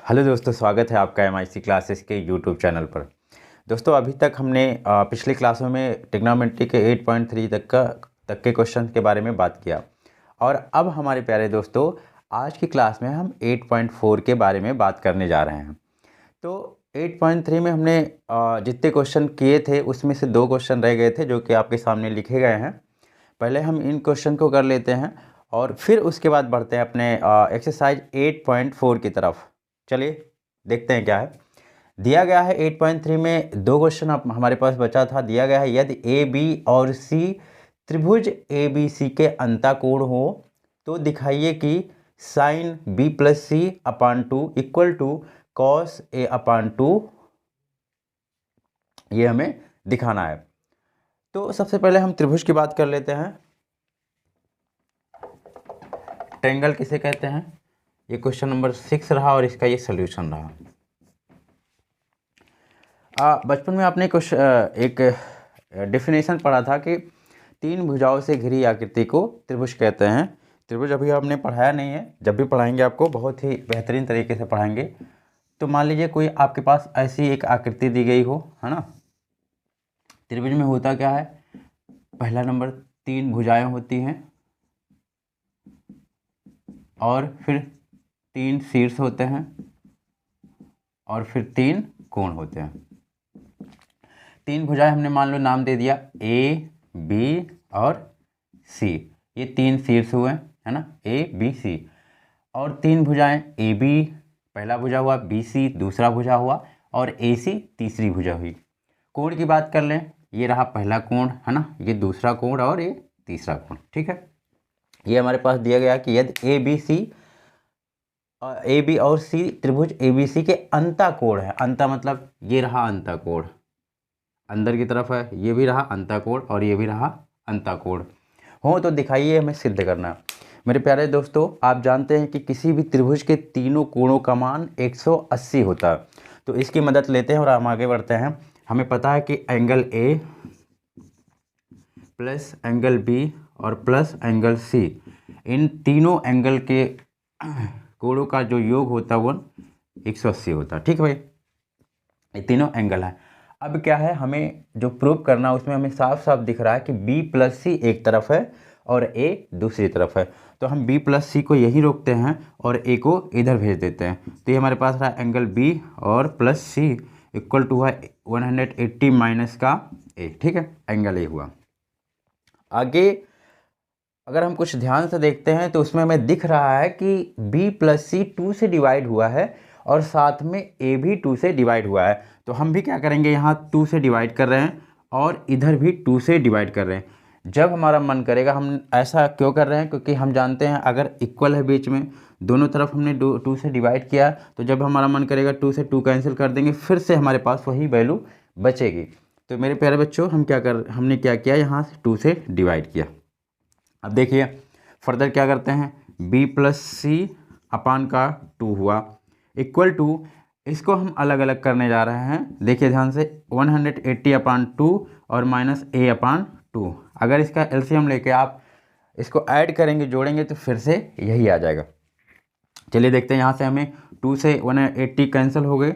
Hello दोस्तों, स्वागत है आपका MIC क्लासेस के यूट्यूब चैनल पर। दोस्तों, अभी तक हमने पिछली क्लासों में ट्रिग्नोमेट्री के 8.3 तक के क्वेश्चन के बारे में बात किया और अब हमारे प्यारे दोस्तों आज की क्लास में हम 8.4 के बारे में बात करने जा रहे हैं। तो 8.3 में हमने जितने क्वेश्चन किए थे उसमें से 2 क्वेश्चन रह गए थे जो कि आपके सामने लिखे गए हैं। पहले हम इन क्वेश्चन को कर लेते हैं और फिर उसके बाद बढ़ते हैं अपने एक्सरसाइज 8.4 की तरफ। चलिए देखते हैं क्या है। दिया गया है 8.3 में 2 क्वेश्चन हमारे पास बचा था। दिया गया है यदि ए बी और सी त्रिभुज ए बी सी के अंतःकोण हो तो दिखाइए कि sine B plus C upon 2 equal to cos A upon 2, ये हमें दिखाना है। तो सबसे पहले हम त्रिभुज की बात कर लेते हैं। ट्रायंगल किसे कहते हैं? ये क्वेश्चन नंबर 6 रहा और इसका ये सोल्यूशन रहा। बचपन में आपने कुछ एक डेफिनेशन पढ़ा था कि 3 भुजाओं से घिरी आकृति को त्रिभुज कहते हैं। त्रिभुज अभी आपने पढ़ाया नहीं है, जब भी पढ़ाएंगे आपको बहुत ही बेहतरीन तरीके से पढ़ाएंगे। तो मान लीजिए कोई आपके पास ऐसी एक आकृति दी गई हो, है ना। त्रिभुज में होता क्या है? पहला नंबर 3 भुजाएं होती हैं और फिर 3 शीर्ष होते हैं और फिर 3 कोण होते हैं। 3 भुजाएं हमने मान लो नाम दे दिया ए बी और सी, ये 3 शीर्ष हुए, है ना, ए बी सी। और 3 भुजाएं ए बी पहला भुजा हुआ, बी सी दूसरा भुजा हुआ और ए सी तीसरी भुजा हुई। कोण की बात कर लें, ये रहा पहला कोण, है ना, ये दूसरा कोण और ये तीसरा कोण। ठीक है, ये हमारे पास दिया गया कि यदि ए बी और सी त्रिभुज ए बी सी के अंतःकोण है। अंत मतलब ये रहा अंतःकोण, अंदर की तरफ है, ये भी रहा अंतःकोण और ये भी रहा अंतःकोण हो तो दिखाइए, हमें सिद्ध करना है। मेरे प्यारे दोस्तों, आप जानते हैं कि किसी भी त्रिभुज के तीनों कोणों का मान 180 होता है। तो इसकी मदद लेते हैं और हम आगे बढ़ते हैं। हमें पता है कि angle A plus angle B और प्लस एंगल सी, इन तीनों एंगल के कोणों का जो योग होता है वो 180 होता है। ठीक है भाई, ये तीनों एंगल है। अब क्या है, हमें जो प्रूव करना है उसमें हमें साफ साफ दिख रहा है कि बी प्लस सी एक तरफ है और ए दूसरी तरफ है। तो हम बी प्लस सी को यहीं रोकते हैं और ए को इधर भेज देते हैं। तो ये हमारे पास रहा एंगल बी और प्लस सी इक्वल टू है 180 माइनस का ए। ठीक है, एंगल ए हुआ। आगे अगर हम कुछ ध्यान से देखते हैं तो उसमें हमें दिख रहा है कि b प्लस सी 2 से डिवाइड हुआ है और साथ में a भी 2 से डिवाइड हुआ है। तो हम भी क्या करेंगे, यहाँ 2 से डिवाइड कर रहे हैं और इधर भी 2 से डिवाइड कर रहे हैं। जब हमारा मन करेगा, हम ऐसा क्यों कर रहे हैं, क्योंकि हम जानते हैं अगर इक्वल है बीच में, दोनों तरफ हमने 2 से डिवाइड किया, तो जब हमारा मन करेगा 2 से 2 कैंसिल कर देंगे, फिर से हमारे पास वही वैल्यू बचेगी। तो मेरे प्यारे बच्चों, हमने क्या किया, यहाँ से 2 से डिवाइड किया। अब देखिए फर्दर क्या करते हैं, b प्लस सी अपान का 2 हुआ इक्वल टू, इसको हम अलग अलग करने जा रहे हैं। देखिए ध्यान से, 180 अपान 2 और माइनस a अपान 2। अगर इसका एलसीएम लेके आप इसको ऐड करेंगे, जोड़ेंगे, तो फिर से यही आ जाएगा। चलिए देखते हैं, यहाँ से हमें 2 से 180 कैंसिल हो गए,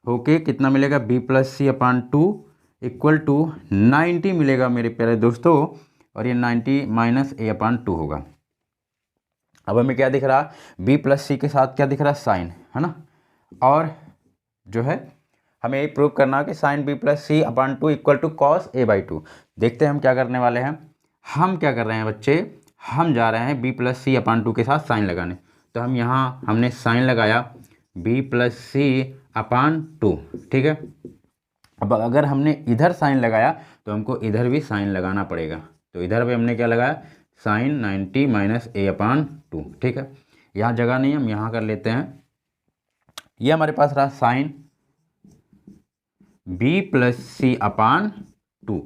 होके कितना मिलेगा, b plus C upon 2 equal to 90 मिलेगा मेरे प्यारे दोस्तों, और ये 90 माइनस a अपान 2 होगा। अब हमें क्या दिख रहा, b प्लस सी के साथ क्या दिख रहा, साइन, है ना। और जो है हमें ये प्रूव करना है कि sine b plus C upon 2 equal to cos a by 2। देखते हैं हम क्या करने वाले हैं। हम क्या कर रहे हैं बच्चे, हम जा रहे हैं b प्लस सी अपान 2 के साथ साइन लगाने। तो हम यहाँ हमने साइन लगाया b प्लस सी अपान 2। ठीक है, अब अगर हमने इधर साइन लगाया तो हमको इधर भी साइन लगाना पड़ेगा। तो इधर भी हमने क्या लगाया, साइन 90 माइनस a अपान 2। ठीक है, यहाँ जगह नहीं, हम यहाँ कर लेते हैं। ये हमारे पास रहा sign b plus C upon 2।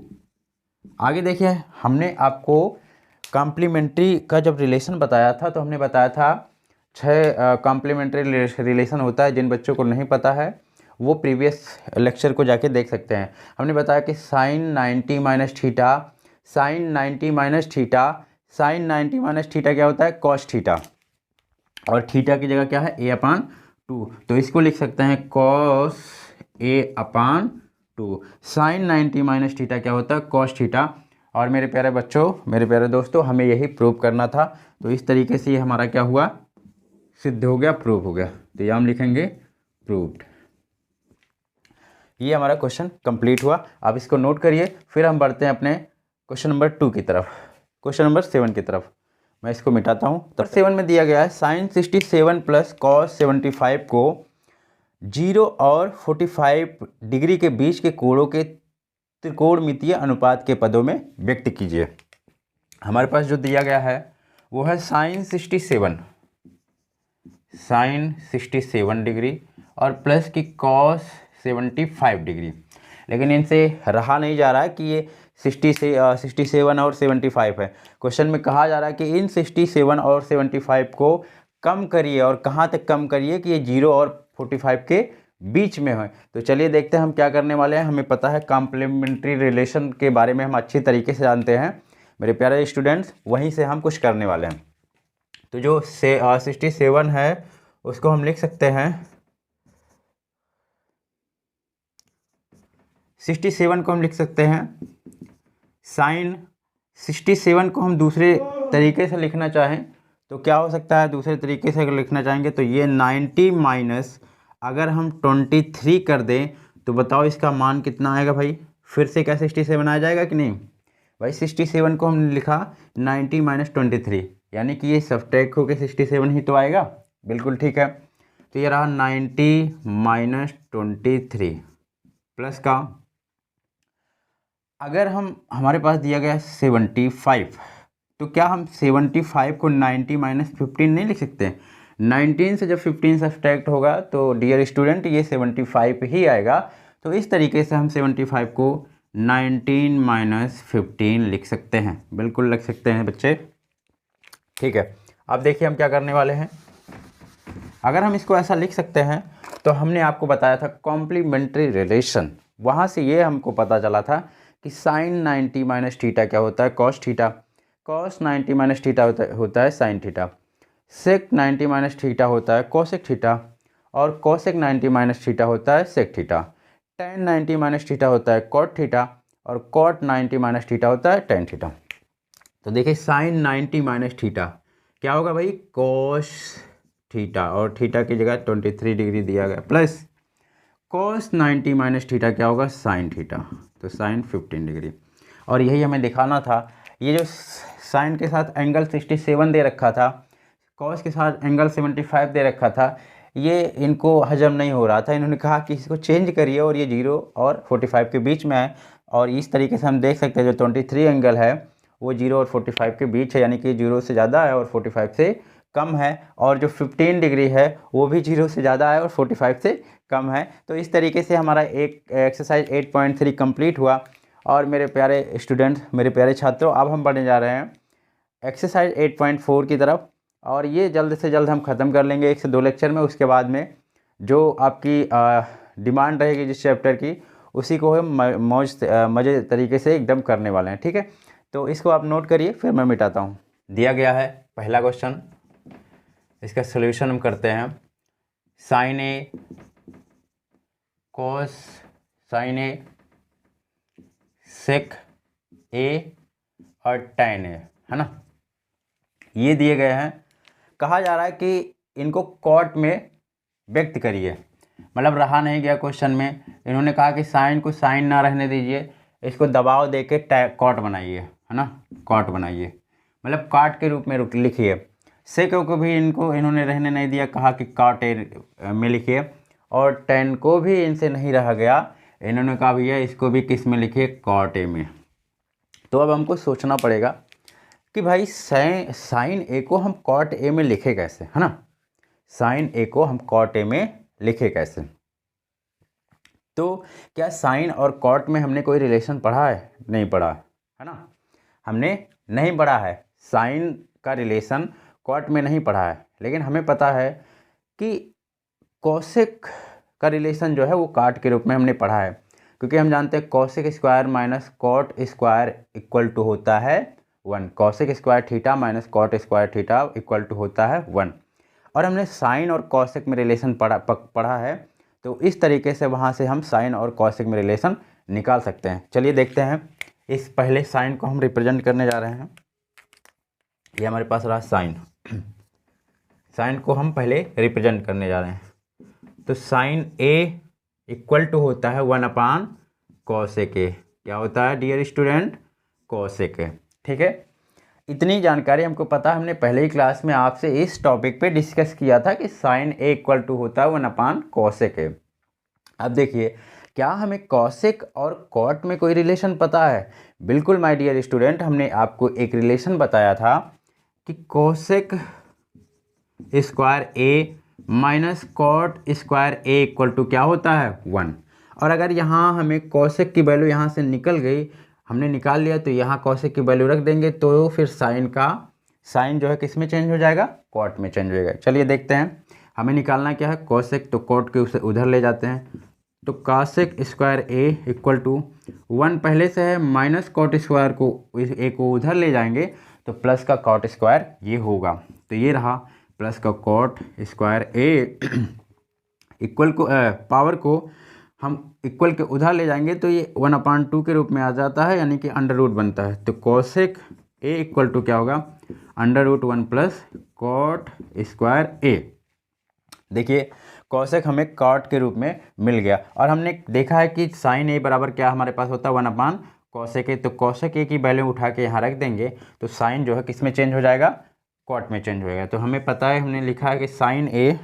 आगे देखिए, हमने आपको कॉम्प्लीमेंट्री का जब रिलेशन बताया था तो हमने बताया था 6 कॉम्प्लीमेंट्री रिलेशन होता है। जिन बच्चों को नहीं पता है वो प्रीवियस लेक्चर को जाके देख सकते हैं। हमने बताया कि sine 90 minus theta, sine 90 minus theta, sine 90 minus theta क्या होता है, कॉस थीटा, और थीटा की जगह क्या है, a अपान 2, तो इसको लिख सकते हैं cos a upon 2। Sine 90 minus theta क्या होता है? cos theta. और मेरे प्यारे बच्चों, मेरे प्यारे दोस्तों, हमें यही प्रूव करना था। तो इस तरीके से ये हमारा क्या हुआ? सिद्ध हो गया, प्रूव हो गया। तो ये हम लिखेंगे प्रूव्ड। ये हमारा क्वेश्चन कंप्लीट हुआ। आप इसको नोट करिए, फिर हम बढ़ते हैं अपने क्वेश्चन नंबर 2 की तरफ, क्वेश्चन नंबर 7 की तरफ। मैं इसको मिटाता हूँ। तो 7 में दिया गया है साइन 67 प्लस कॉस 75 को 0 और 45 डिग्री के बीच के कोणों के त्रिकोणमितीय अनुपात के पदों में व्यक्त कीजिए। हमारे पास जो दिया गया है वो है साइन 67 डिग्री और प्लस की कॉस 75 डिग्री। लेकिन इनसे रहा नहीं जा रहा है कि ये 67 और 75 है। क्वेश्चन में कहा जा रहा है कि इन 67 और 75 को कम करिए, और कहाँ तक कम करिए कि ये 0 और 45 के बीच में है। तो चलिए देखते हैं हम क्या करने वाले हैं। हमें पता है कॉम्प्लीमेंट्री रिलेशन के बारे में हम अच्छी तरीके से जानते हैं मेरे प्यारे स्टूडेंट्स, वहीं से हम कुछ करने वाले हैं। तो जो 67 है उसको हम लिख सकते हैं, 67 को हम लिख सकते हैं साइन 67 को हम दूसरे तरीके से लिखना चाहें तो क्या हो सकता है? दूसरे तरीके से अगर लिखना चाहेंगे तो ये 90 माइनस अगर हम 23 कर दें तो बताओ इसका मान कितना आएगा भाई? फिर से क्या 67 आ जाएगा कि नहीं भाई? 67 को हमने लिखा 90 माइनस 23, यानी कि ये सब्ट्रैक्ट होकर 67 ही तो आएगा। बिल्कुल ठीक है। तो ये रहा 90 माइनस 23 प्लस का, अगर हमारे पास दिया गया 75, तो क्या हम 75 को 90 माइनस 15 नहीं लिख सकते? 19 से जब 15 सब्ट्रैक्ट होगा तो डियर स्टूडेंट ये 75 ही आएगा। तो इस तरीके से हम 75 को 19 माइनस 15 लिख सकते हैं। बिल्कुल लिख सकते हैं बच्चे, ठीक है। अब देखिए हम क्या करने वाले हैं। अगर हम इसको ऐसा लिख सकते हैं तो हमने आपको बताया था कॉम्प्लीमेंट्री रिलेशन, वहाँ से ये हमको पता चला था कि साइन 90 माइनस थीटा क्या होता है? Cos theta. Cos 90 minus theta होता है sine theta. Sec 90 minus theta होता है कोसेक थीटा, और कोसेक 90 माइनस थीटा होता है sec theta. Tan 90 minus theta होता है कॉट थीटा, और कॉट 90 माइनस थीटा होता है टेन थीटा। तो देखिए साइन 90 माइनस थीटा क्या होगा भाई? कॉस थीटा, और थीटा की जगह 23 डिग्री दिया गया, प्लस कॉस 90 माइनस थीटा क्या होगा? साइन थीटा, तो साइन 15 डिग्री। और यही हमें दिखाना था। ये जो साइन के साथ एंगल 67 दे रखा था, कॉस के साथ एंगल 75 दे रखा था, ये इनको हजम नहीं हो रहा था। इन्होंने कहा कि इसको चेंज करिए और ये 0 और 45 के बीच में है। और इस तरीके से हम देख सकते हैं जो 23 एंगल है वो 0 और 45 के बीच है, यानी कि 0 से ज़्यादा है और 45 से कम है। और जो 15 डिग्री है वो भी 0 से ज़्यादा है और 45 से कम है। तो इस तरीके से हमारा एक एक्सरसाइज 8.3 कंप्लीट हुआ। और मेरे प्यारे स्टूडेंट्स, मेरे प्यारे छात्रों, अब हम बढ़ने जा रहे हैं एक्सरसाइज 8.4 की तरफ। और ये जल्द से जल्द हम ख़त्म कर लेंगे 1 से 2 लेक्चर में। उसके बाद में जो आपकी डिमांड रहेगी जिस चैप्टर की, उसी को हम मज़े तरीके से एकदम करने वाले हैं, ठीक है। तो इसको आप नोट करिए, फिर मैं मिटाता हूँ। दिया गया है पहला क्वेश्चन, इसका सॉल्यूशन हम करते हैं। साइन ए कॉस साइन ए सेक ए और टैन ए, है ना, ये दिए गए हैं। कहा जा रहा है कि इनको कॉट में व्यक्त करिए। मतलब रहा नहीं गया क्वेश्चन में, इन्होंने कहा कि साइन को साइन ना रहने दीजिए, इसको दबाव दे के कॉट बनाइए, है ना, कॉट बनाइए, मतलब काट के रूप में लिखिए। सेक को भी इन्होंने रहने नहीं दिया, कहा कि कॉट में लिखिए। और टेन को भी इनसे नहीं रहा गया, इन्होंने कहा भैया इसको भी किस में लिखिए? कॉट ए में। तो अब हमको सोचना पड़ेगा कि भाई साइन ए को हम कॉट ए में लिखे कैसे, है ना। साइन ए को हम कॉट ए में लिखे कैसे? तो क्या साइन और कॉट में हमने कोई रिलेशन पढ़ा है? नहीं पढ़ा, है ना, हमने नहीं पढ़ा है। साइन का रिलेशन कॉट में नहीं पढ़ा है, लेकिन हमें पता है कि कोसेक का रिलेशन जो है वो कॉट के रूप में हमने पढ़ा है, क्योंकि हम जानते हैं cosec square minus cot square equal to होता है 1। Cosec square theta minus cot square theta equal to होता है 1। और हमने साइन और कॉसेक में रिलेशन पढ़ा है, तो इस तरीके से वहाँ से हम साइन और कॉसेक में रिलेशन निकाल सकते हैं। चलिए देखते हैं। इस पहले साइन को हम रिप्रेजेंट करने जा रहे हैं। ये हमारे पास रहा साइन। साइन को हम पहले रिप्रेजेंट करने जा रहे हैं। तो साइन ए इक्वल टू होता है 1/cos ए। क्या होता है डियर स्टूडेंट? cos ए। ठीक है, इतनी जानकारी हमको पता है। हमने पहले ही क्लास में आपसे इस टॉपिक पे डिस्कस किया था कि साइन ए इक्वल टू होता है 1/cos ए। अब देखिए, क्या हमें कॉसेक और कॉट में कोई रिलेशन पता है? बिल्कुल माय डियर स्टूडेंट, हमने आपको एक रिलेशन बताया था कि cosec square A minus cot square A equal to क्या होता है? 1। और अगर यहाँ हमें कॉसेक की वैल्यू यहाँ से निकल गई, हमने निकाल लिया, तो यहाँ कॉसेक की वैल्यू रख देंगे, तो फिर साइन जो है किस में चेंज हो जाएगा? कॉट में चेंज हो जाएगा। चलिए देखते हैं, हमें निकालना क्या है? कॉसेक, तो कॉट के उसे उधर ले जाते हैं। तो cosec square A equal to 1 पहले से है, माइनस कॉट स्क्वायर को ए को उधर ले जाएंगे तो प्लस का कॉट स्क्वायर ये होगा। तो ये रहा प्लस का कॉट स्क्वायर ए इक्वल को पावर को हम इक्वल के उधर ले जाएंगे तो ये 1/2 के रूप में आ जाता है, यानी कि अंडर रूट बनता है। तो कॉसेक ए इक्वल टू क्या होगा? √1 प्लस कॉट स्क्वायर ए। देखिए, कॉसेक हमें कॉट के रूप में मिल गया। और हमने देखा है कि साइन ए बराबर क्या हमारे पास होता है? 1/cosec ए। तो कॉसेक ए की वैल्यू उठा के यहाँ रख देंगे, तो साइन जो है किस में चेंज हो जाएगा? कॉट में चेंज हो जाएगा। तो हमें पता है, हमने लिखा है कि साइन ए,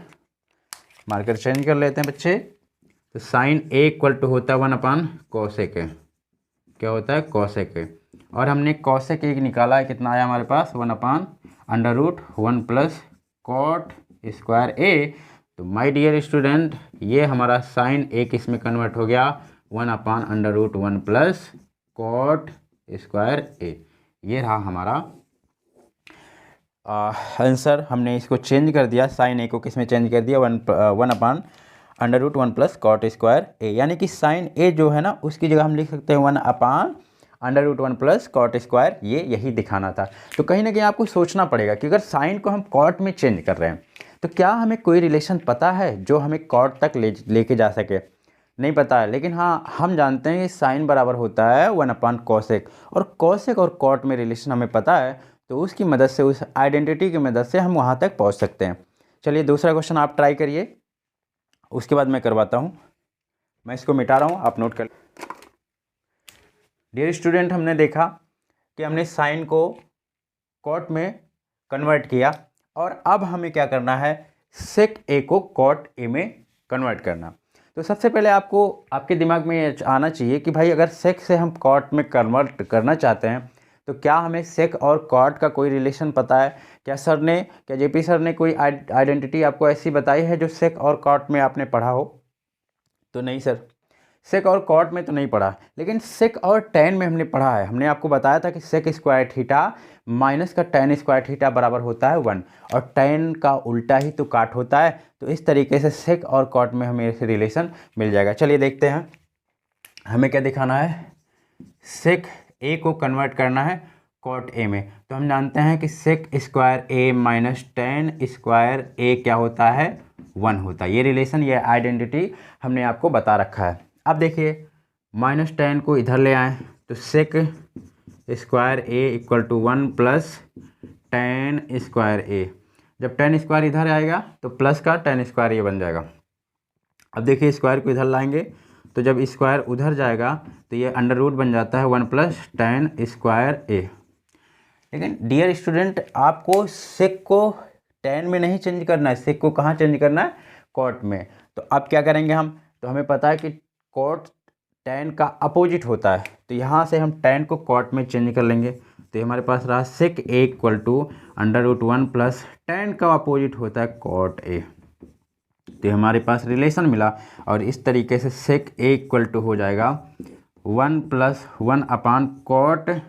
मार्कर चेंज कर लेते हैं बच्चे, तो साइन ए इक्वल टू होता है 1/cosec ए। क्या होता है? cosec ए। और हमने cosec ए निकाला है, कितना आया हमारे पास? 1/√1 प्लस कॉट स्क्वायर ए। तो माय डियर स्टूडेंट, ये हमारा साइन ए किस में कन्वर्ट हो गया? 1/√1 प्लस कॉट स्क्वायर ए। ये रहा हमारा आंसर। हमने इसको चेंज कर दिया, साइन ए को किस में चेंज कर दिया? 1/√1 प्लस कॉट स्क्वायर ए, यानी कि साइन ए जो है ना, उसकी जगह हम लिख सकते हैं 1/√1 प्लस कॉट स्क्वायर। ये यही दिखाना था। तो कहीं ना कहीं आपको सोचना पड़ेगा कि अगर साइन को हम कॉट में चेंज कर रहे हैं, तो क्या हमें कोई रिलेशन पता है जो हमें कॉट तक लेके जा सके? नहीं पता है, लेकिन हाँ, हम जानते हैं कि साइन बराबर होता है 1/cosec, और कॉसेक और कॉट में रिलेशन हमें पता है, तो उसकी मदद से, उस आइडेंटिटी की मदद से हम वहाँ तक पहुँच सकते हैं। चलिए दूसरा क्वेश्चन आप ट्राई करिए, उसके बाद मैं करवाता हूँ। मैं इसको मिटा रहा हूँ, आप नोट कर। डियर स्टूडेंट, हमने देखा कि हमने साइन को कॉट में कन्वर्ट किया, और अब हमें क्या करना है? सेक ए को कॉट ए में कन्वर्ट करना। तो सबसे पहले आपको आपके दिमाग में ये आना चाहिए कि भाई, अगर सेक से हम कॉट में कन्वर्ट करना चाहते हैं, तो क्या हमें सेक और कॉट का कोई रिलेशन पता है? क्या जेपी सर ने कोई आइडेंटिटी आपको ऐसी बताई है जो सेक और कॉट में आपने पढ़ा हो? तो नहीं सर, सेक और कॉट में तो नहीं पढ़ा, लेकिन सेक और टैन में हमने पढ़ा है। हमने आपको बताया था कि सेक स्क्वायर थीटा माइनस का टैन स्क्वायर थीटा बराबर होता है 1, और टैन का उल्टा ही तो काट होता है। तो इस तरीके से सेक और कॉट में हमें रिलेशन मिल जाएगा। चलिए देखते हैं, हमें क्या दिखाना है? सेक ए को कन्वर्ट करना है कॉट ए में। तो हम जानते हैं कि sec square A minus tan square ए क्या होता है? 1 होता है। ये रिलेशन, ये आइडेंटिटी हमने आपको बता रखा है। अब देखिए, माइनस टैन को इधर ले आएँ, तो sec square A equal to 1 plus tan square A. जब टैन स्क्वायर इधर आएगा तो प्लस का टैन स्क्वायर ये बन जाएगा। अब देखिए, स्क्वायर को इधर लाएंगे, तो जब स्क्वायर उधर जाएगा तो ये अंडर रूट बन जाता है 1 प्लस टैन स्क्वायर ए। लेकिन डियर स्टूडेंट, आपको सेक को टैन में नहीं चेंज करना है, सेक को कहाँ चेंज करना है? कॉट में। तो अब क्या करेंगे हम? तो हमें पता है कि कॉट टैन का अपोजिट होता है, तो यहाँ से हम टैन को कॉट में चेंज कर लेंगे। तो हमारे पास रहा सेक A equal to √1 plus tan का अपोजिट होता है कॉट ए। तो हमारे पास रिलेशन मिला, और इस तरीके से सेक ए इक्वल टू हो जाएगा 1 प्लस 1/cot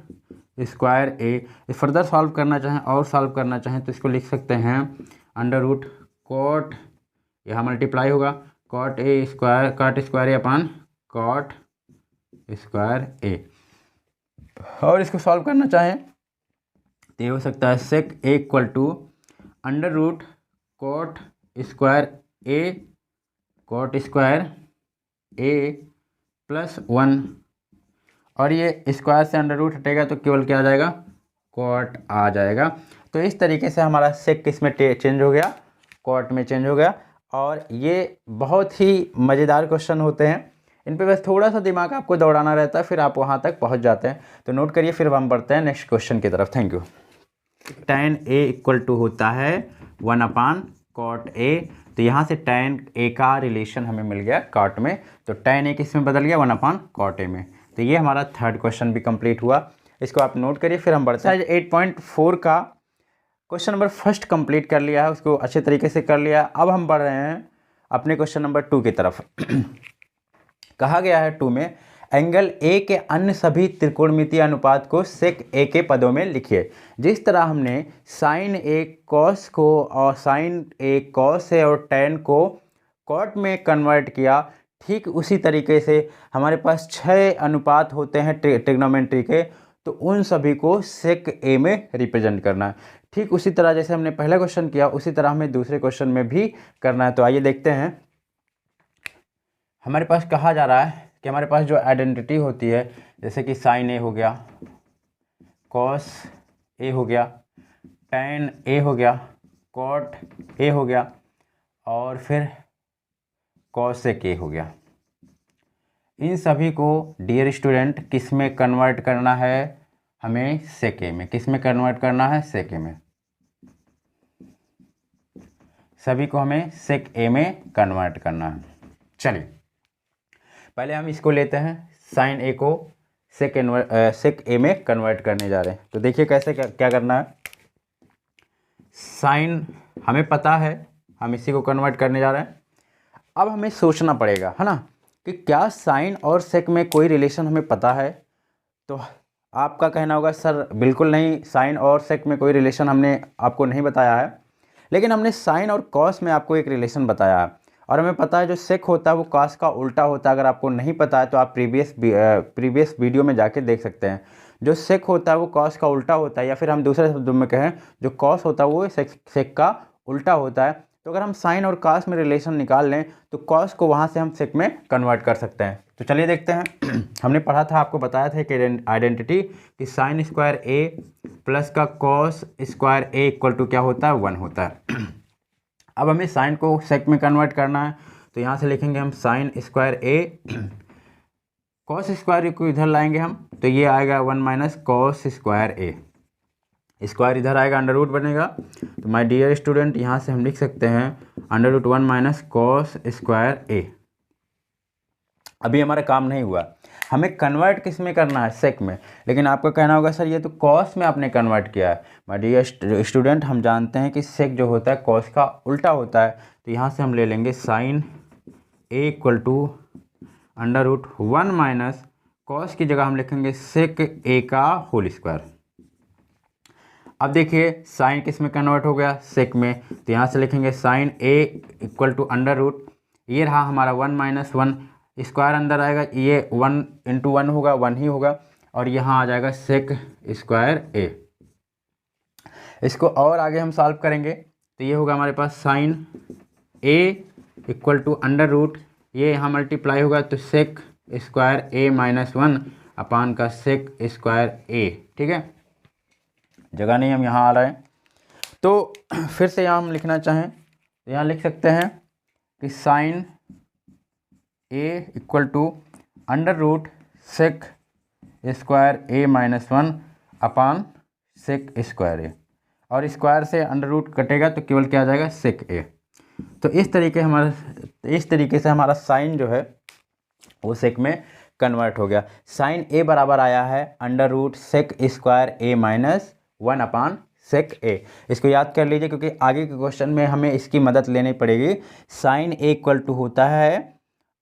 स्क्वायर ए। फर्दर सॉल्व करना चाहें और सॉल्व करना चाहें तो इसको लिख सकते हैं √cot, यहाँ मल्टीप्लाई होगा cot A square A upon cot square A. और इसको सॉल्व करना चाहें तो ये हो सकता है sec A equal to cot square A plus 1, और ये स्क्वायर से अंडर रूट हटेगा तो केवल क्या आ जाएगा, कॉट आ जाएगा। तो इस तरीके से हमारा सेक किस में चेंज हो गया, कॉट में चेंज हो गया। और ये बहुत ही मज़ेदार क्वेश्चन होते हैं, इन पे बस थोड़ा सा दिमाग आपको दौड़ाना रहता है, फिर आप वहाँ तक पहुँच जाते हैं। तो नोट करिए, फिर हम बढ़ते हैं नेक्स्ट क्वेश्चन की तरफ। Thank you. tan a equal to होता है 1 cot a, तो यहाँ से tan a का रिलेशन हमें मिल गया cot में, तो tan a किस में बदल गया, 1 cot a में। तो ये हमारा थर्ड क्वेश्चन भी कंप्लीट हुआ, इसको आप नोट करिए। फिर हम बढ़ते हैं 8.4 का क्वेश्चन नंबर फर्स्ट कंप्लीट कर लिया है, उसको अच्छे तरीके से कर लिया। अब हम बढ़ रहे हैं अपने क्वेश्चन नंबर 2 की तरफ। कहा गया है 2 में, एंगल ए के अन्य सभी त्रिकोणमितीय अनुपात को सेक ए के पदों में लिखिए। जिस तरह हमने साइन ए कॉस को और साइन ए कॉस है और टैन को कॉट में कन्वर्ट किया, ठीक उसी तरीके से हमारे पास 6 अनुपात होते हैं ट्रिग्नोमेट्री के, तो उन सभी को सेक ए में रिप्रेजेंट करना है। ठीक उसी तरह जैसे हमने पहला क्वेश्चन किया, उसी तरह हमें दूसरे क्वेश्चन में भी करना है। तो आइए देखते हैं। हमारे पास कहा जा रहा है कि हमारे पास जो आइडेंटिटी होती है, जैसे कि साइन ए हो गया, कॉस ए हो गया, टैन ए हो गया, कॉट ए हो गया, और फिर कॉसेक ए हो गया। इन सभी को डियर स्टूडेंट किस में कन्वर्ट करना है, हमें सेक ए में। किस में कन्वर्ट करना है, सेक ए में। सभी को हमें सेक ए में कन्वर्ट करना है। चलिए पहले हम इसको लेते हैं, साइन ए को सेक ए में कन्वर्ट करने जा रहे हैं। तो देखिए कैसे क्या करना है। साइन हमें पता है, हम इसी को कन्वर्ट करने जा रहे हैं। अब हमें सोचना पड़ेगा, है ना, कि क्या साइन और सेक में कोई रिलेशन हमें पता है। तो आपका कहना होगा सर बिल्कुल नहीं, साइन और सेक में कोई रिलेशन हमने आपको नहीं बताया है, लेकिन हमने साइन और कॉस में आपको एक रिलेशन बताया है। और हमें पता है जो सेक होता है वो कॉस का उल्टा होता है। अगर आपको नहीं पता है तो आप प्रीवियस वीडियो में जाके देख सकते हैं। जो सेक होता है वो कॉस का उल्टा होता है, या फिर हम दूसरे शब्दों में कहें जो कॉस होता है वो सेक का उल्टा होता है। तो अगर हम साइन और कॉस में रिलेशन निकाल लें तो कॉस को वहाँ से हम सेक में कन्वर्ट कर सकते हैं। तो चलिए देखते हैं। हमने पढ़ा था, आपको बताया था कि आइडेंटिटी कि साइन स्क्वायर ए प्लस का cos square A equal to क्या होता है, 1 होता है। अब हमें साइन को सेक में कन्वर्ट करना है, तो यहाँ से लिखेंगे हम साइन स्क्वायर ए, कॉस स्क्वायर को इधर लाएंगे हम, तो ये आएगा 1 कॉस स्क्वायर ए, स्क्वायर इधर आएगा, अंडर रूट बनेगा। तो माय डियर स्टूडेंट यहाँ से हम लिख सकते हैं अंडर रूट 1 कॉस स्क्वायर ए। अभी हमारा काम नहीं हुआ, हमें कन्वर्ट किस में करना है, सेक में। लेकिन आपका कहना होगा सर ये तो कॉस में आपने कन्वर्ट किया है। माय डियर स्टूडेंट हम जानते हैं कि सेक जो होता है कॉस का उल्टा होता है। तो यहाँ से हम ले लेंगे sine A equal to under root 1 cos की जगह हम लिखेंगे सेक ए का होल स्क्वायर। अब देखिए साइन किस में कन्वर्ट हो गया, सेक में। तो यहाँ से लिखेंगे sine A equal to under root, ये रहा हमारा 1 स्क्वायर अंदर आएगा, ये 1 × 1 होगा, 1 ही होगा, और यहाँ आ जाएगा सेक स्क्वायर ए। इसको और आगे हम सॉल्व करेंगे तो ये होगा हमारे पास sine A equal to under root, ये यहाँ मल्टीप्लाई होगा तो सेक स्क्वायर ए -1 अपान का सेक स्क्वायर ए। ठीक है, जगह नहीं, हम यहाँ आ रहे हैं। तो फिर से यहाँ हम लिखना चाहें तो यहाँ लिख सकते हैं कि sine A equal to under root sec square A -1 upon sec square A, और स्क्वायर से अंडर रूट कटेगा तो केवल क्या आ जाएगा, सेक ए। तो इस तरीके से हमारा साइन जो है वो सेक में कन्वर्ट हो गया। साइन ए बराबर आया है under root sec square A -1 upon सेक ए। इसको याद कर लीजिए क्योंकि आगे के क्वेश्चन में हमें इसकी मदद लेनी पड़ेगी। साइन ए इक्वल टू होता है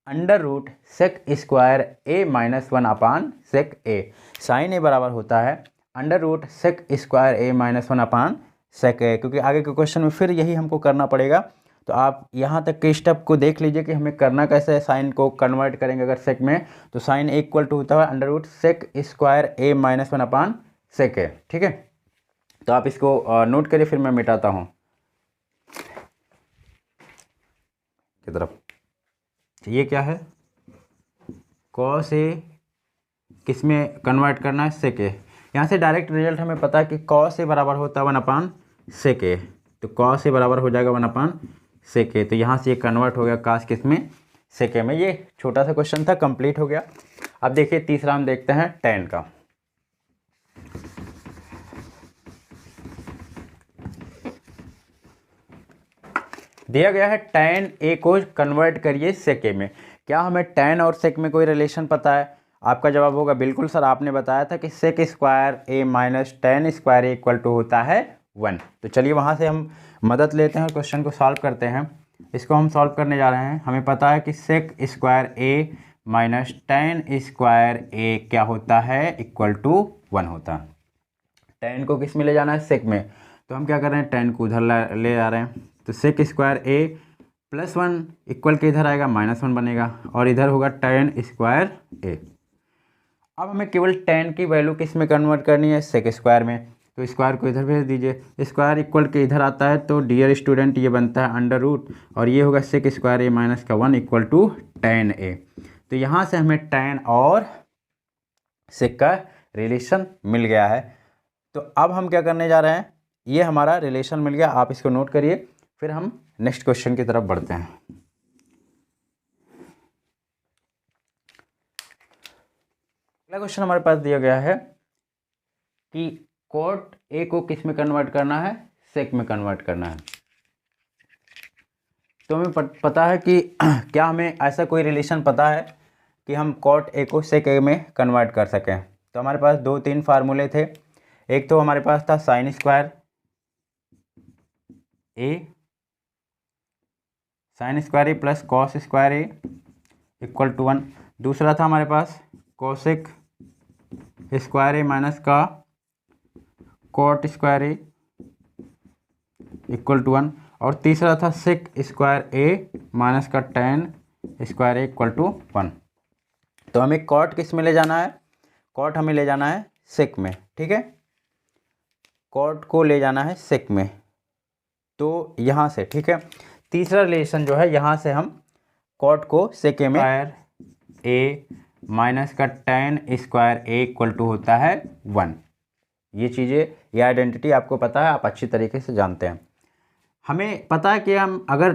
under root sec square A -1 upon sec A. Sign ए बराबर होता है under root sec square A -1 upon सेक ए, क्योंकि आगे के क्वेश्चन में फिर यही हमको करना पड़ेगा। तो आप यहाँ तक के स्टेप को देख लीजिए कि हमें करना कैसे है। साइन को कन्वर्ट करेंगे अगर सेक में तो साइन ए इक्वल टू होता है under root sec square A -1 upon सेक ए। ठीक है, तो आप इसको नोट करिए, फिर मैं मिटाता हूँ। की तरफ। ये क्या है, कॉस ए किस में कन्वर्ट करना है, सेक ए। यहाँ से डायरेक्ट रिजल्ट हमें पता है कि कॉस ए बराबर होता है 1 सेक ए, तो कॉस ए बराबर हो जाएगा 1 सेक ए। तो यहाँ से ये कन्वर्ट हो गया कास किस में, सेक ए में। ये छोटा सा क्वेश्चन था, कंप्लीट हो गया। अब देखिए तीसरा हम देखते हैं tan का। दिया गया है tan ए को कन्वर्ट करिए सेक ए में। क्या हमें tan और सेक में कोई रिलेशन पता है? आपका जवाब होगा बिल्कुल सर, आपने बताया था कि sec square A minus tan square A equal to होता है 1। तो चलिए वहाँ से हम मदद लेते हैं और क्वेश्चन को सॉल्व करते हैं। इसको हम सॉल्व करने जा रहे हैं। हमें पता है कि sec square A minus tan square ए क्या होता है, इक्वल टू 1 होता है। tan को किस में ले जाना है, सेक में। तो हम क्या कर रहे हैं, tan को उधर ले आ रहे हैं। तो sec square A plus 1 equal के इधर आएगा -1 बनेगा, और इधर होगा tan स्क्वायर ए। अब हमें केवल tan की वैल्यू किस में कन्वर्ट करनी है, सेक स्क्वायर में। तो स्क्वायर को इधर भेज दीजिए। स्क्वायर इक्वल के इधर आता है, तो डियर स्टूडेंट ये बनता है अंडर रूट, और ये होगा सेक स्क्वायर ए माइनस का 1 इक्वल टू tan ए। तो यहाँ से हमें tan और सेक का रिलेशन मिल गया है। तो अब हम क्या करने जा रहे हैं, ये हमारा रिलेशन मिल गया, आप इसको नोट करिए, फिर हम नेक्स्ट क्वेश्चन की तरफ बढ़ते हैं। अगला क्वेश्चन हमारे पास दिया गया है कि कॉट ए को किस में कन्वर्ट करना है, सेक में कन्वर्ट करना है। तो हमें पता है कि क्या हमें ऐसा कोई रिलेशन पता है कि हम कॉट ए को सेक ए में कन्वर्ट कर सकें। तो हमारे पास 2-3 फार्मूले थे। एक तो हमारे पास था sine square A, sine square A plus cos square A equal to 1। दूसरा था हमारे पास कोसेक स्क्वायर ए माइनस का cot square A equal to 1। और तीसरा था सेक स्क्वायर ए माइनस का tan square A equal to 1। तो हमें कॉट किस में ले जाना है, कॉट हमें ले जाना है सेक में, ठीक है। कॉट को ले जाना है सेक में, तो यहाँ से, ठीक है। तीसरा रिलेशन जो है, यहाँ से हम कॉट को सेक में ए माइनस का tan square A equal to होता है 1। ये चीज़ें, ये आइडेंटिटी आपको पता है, आप अच्छी तरीके से जानते हैं। हमें पता है कि हम अगर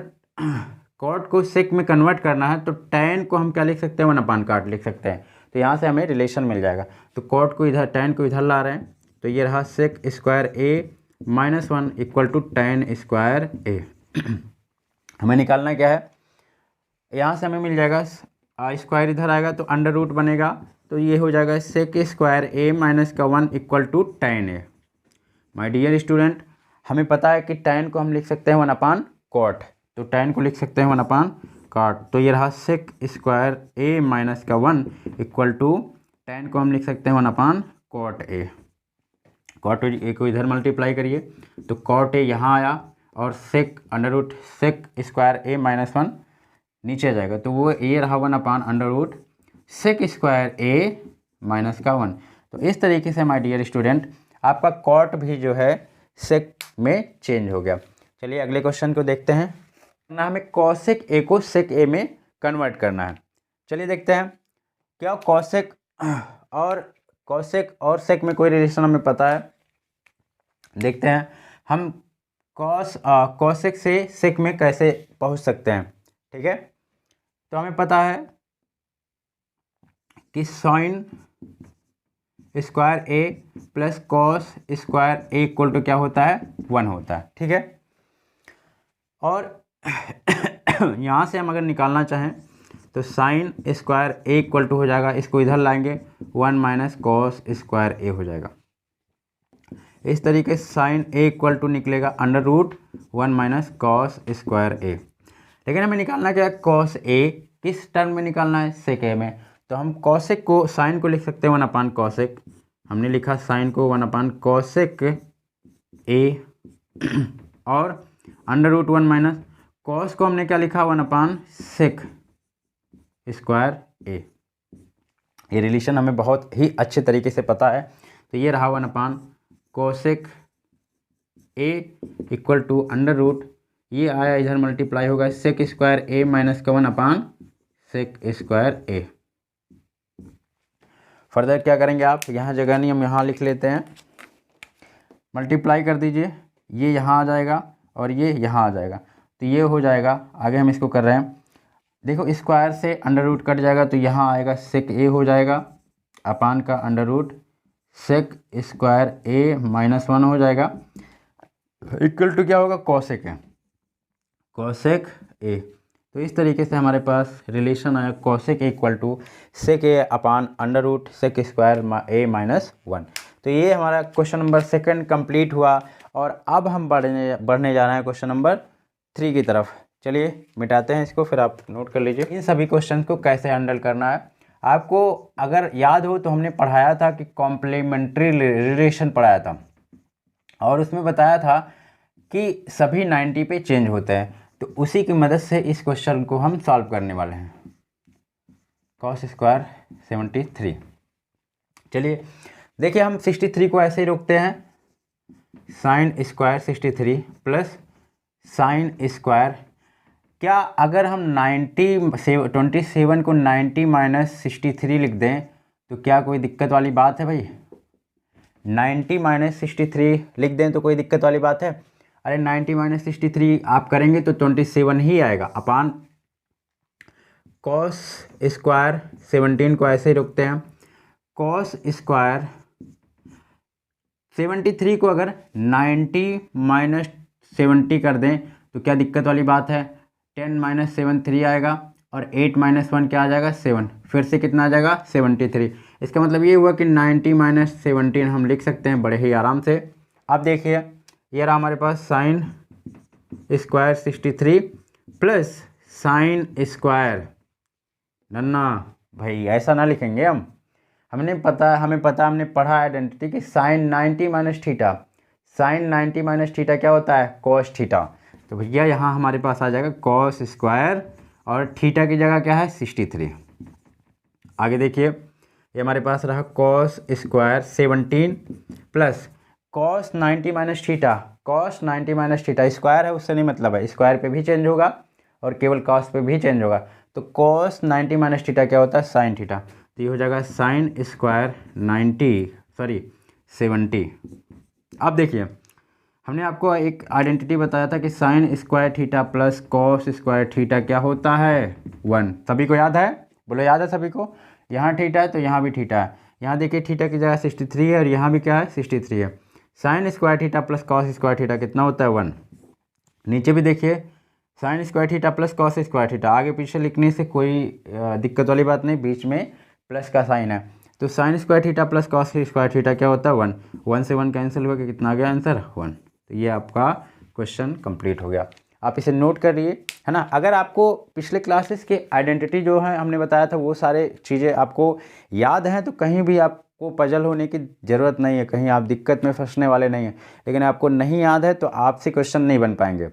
कॉट को सेक में कन्वर्ट करना है तो tan को हम क्या लिख सकते हैं, 1/cot लिख सकते हैं। तो यहाँ से हमें रिलेशन मिल जाएगा। तो कॉट को इधर, tan को इधर ला रहे हैं, तो ये रहा sec square A minus 1 equal to tan square A. हमें निकालना क्या है, यहाँ से हमें मिल जाएगा स्क्वायर इधर आएगा तो अंडर रूट बनेगा, तो ये हो जाएगा सेक स्क्वायर ए माइनस का 1 equal to tan A. My dear student, हमें पता है कि tan को हम लिख सकते हैं 1/cot, तो tan को लिख सकते हैं 1/cot। तो ये रहा सेक स्क्वायर ए माइनस का 1 इक्वल टू tan को हम लिख सकते हैं 1/cot ए। cot ए को इधर मल्टीप्लाई करिए, तो cot ए यहाँ आया, और सेक under root sec square A minus 1 नीचे आ जाएगा, तो वो ये रहा 1/√, सेक स्क्वायर ए माइनस का 1। तो इस तरीके से माय डियर स्टूडेंट आपका कॉट भी जो है सेक में चेंज हो गया। चलिए अगले क्वेश्चन को देखते हैं। ना हमें कॉसेक ए को सेक ए में कन्वर्ट करना है। चलिए देखते हैं क्या कॉसेक और सेक में कोई रिलेशन हमें पता है। देखते हैं हम कॉसेक से सेक में कैसे पहुंच सकते हैं, ठीक है। तो हमें पता है कि sine square A plus cos square A equal to क्या होता है, 1 होता है, ठीक है। और यहाँ से हम अगर निकालना चाहें तो sine square A equal to हो जाएगा, इसको इधर लाएंगे 1 माइनस कॉस स्क्वायर ए हो जाएगा। इस तरीके से साइन ए इक्वल टू निकलेगा under root 1 minus cos square A. लेकिन हमें निकालना क्या है, कॉस ए किस टर्म में निकालना है, सेक ए में। तो हम कॉसेक को, साइन को लिख सकते हैं 1/cosec। हमने लिखा साइन को 1/cosec ए, और अंडर रूट 1 माइनस कॉस को हमने क्या लिखा, 1/sec स्क्वायर ए। ये रिलेशन हमें बहुत ही अच्छे तरीके से पता है। तो ये रहा 1/cosec A equal to under root, ये आया इधर मल्टीप्लाई होगा सेक स्क्वायर ए माइनस का 1 अपान सेक स्क्वायर ए। फर्दर क्या करेंगे आप, यहाँ जगह नहीं, हम यहाँ लिख लेते हैं, मल्टीप्लाई कर दीजिए, ये यहाँ आ जाएगा और ये यहाँ आ जाएगा, तो ये हो जाएगा। आगे हम इसको कर रहे हैं, देखो स्क्वायर से अंडर रूट कट जाएगा तो यहाँ आएगा सेक ए हो जाएगा अपान का under root sec square A minus 1 हो जाएगा, इक्वल टू क्या होगा, कॉसेक है, कॉसेक ए। तो इस तरीके से हमारे पास रिलेशन आया cosec A equal to sec A upon under root sec square A minus 1। तो ये हमारा क्वेश्चन नंबर 2 कंप्लीट हुआ और अब हम बढ़ने जा रहे हैं क्वेश्चन नंबर 3 की तरफ। चलिए मिटाते हैं इसको, फिर आप नोट कर लीजिए इन सभी क्वेश्चन को कैसे हैंडल करना है। आपको अगर याद हो तो हमने पढ़ाया था कि कॉम्प्लीमेंट्री रिलेशन पढ़ाया था और उसमें बताया था कि सभी 90 पे चेंज होते हैं, तो उसी की मदद से इस क्वेश्चन को हम सॉल्व करने वाले हैं। Cos square 73। चलिए देखिए, हम 63 को ऐसे ही रोकते हैं, sign square 63 plus sine square. क्या अगर हम 27 को 90 माइनस 63 लिख दें तो क्या कोई दिक्कत वाली बात है भाई? 90 माइनस 63 लिख दें तो कोई दिक्कत वाली बात है? अरे 90 माइनस 63 आप करेंगे तो 27 ही आएगा अपान कॉस स्क्वायर 17 को ऐसे ही रोकते हैं, कॉस स्क्वायर 73 को अगर 90 माइनस 70 कर दें तो क्या दिक्कत वाली बात है? 10 माइनस 7 3 आएगा और 8 माइनस 1 क्या आ जाएगा 7, फिर से कितना आ जाएगा 73। इसका मतलब ये हुआ कि 90 माइनस 17 हम लिख सकते हैं बड़े ही आराम से। अब देखिए ये रहा हमारे पास sine square 63 plus sine square, नन्ना भाई ऐसा ना लिखेंगे हमें पता हमने पढ़ा आइडेंटिटी कि sine 90 minus theta, sine 90 minus theta क्या होता है कॉस थीटा। तो भैया यहाँ हमारे पास आ जाएगा कॉस स्क्वायर और थीटा की जगह क्या है 63। आगे देखिए ये हमारे पास रहा cos square 17 plus cos 90 minus theta, cos 90 minus theta square है उससे नहीं मतलब है, स्क्वायर पे भी चेंज होगा और केवल कॉस पे भी चेंज होगा। तो कॉस 90 माइनस थीटा क्या होता है साइन थीटा, तो ये हो जाएगा साइन स्क्वायर 70। अब देखिए हमने आपको एक आइडेंटिटी बताया था कि sine square theta plus cos square theta क्या होता है 1। सभी को याद है? बोलो याद है सभी को? यहाँ थीटा है तो यहाँ भी थीटा है, यहाँ देखिए थीटा की जगह 63 है और यहाँ भी क्या है 63 है। Sign square theta plus cos square theta कितना होता है 1। नीचे भी देखिए sign square theta plus cos square theta, आगे पीछे लिखने से कोई दिक्कत वाली बात नहीं, बीच में प्लस का साइन है। तो sine square theta plus cos square theta क्या होता है 1, 1 से 1 कैंसिल हुआ कि कितना आ गया आंसर 1। तो ये आपका क्वेश्चन कंप्लीट हो गया, आप इसे नोट कर लिए है ना। अगर आपको पिछले क्लासेस के आइडेंटिटी जो है हमने बताया था वो सारे चीज़ें आपको याद हैं तो कहीं भी आपको पजल होने की ज़रूरत नहीं है, कहीं आप दिक्कत में फंसने वाले नहीं हैं। लेकिन आपको नहीं याद है तो आपसे क्वेश्चन नहीं बन पाएंगे।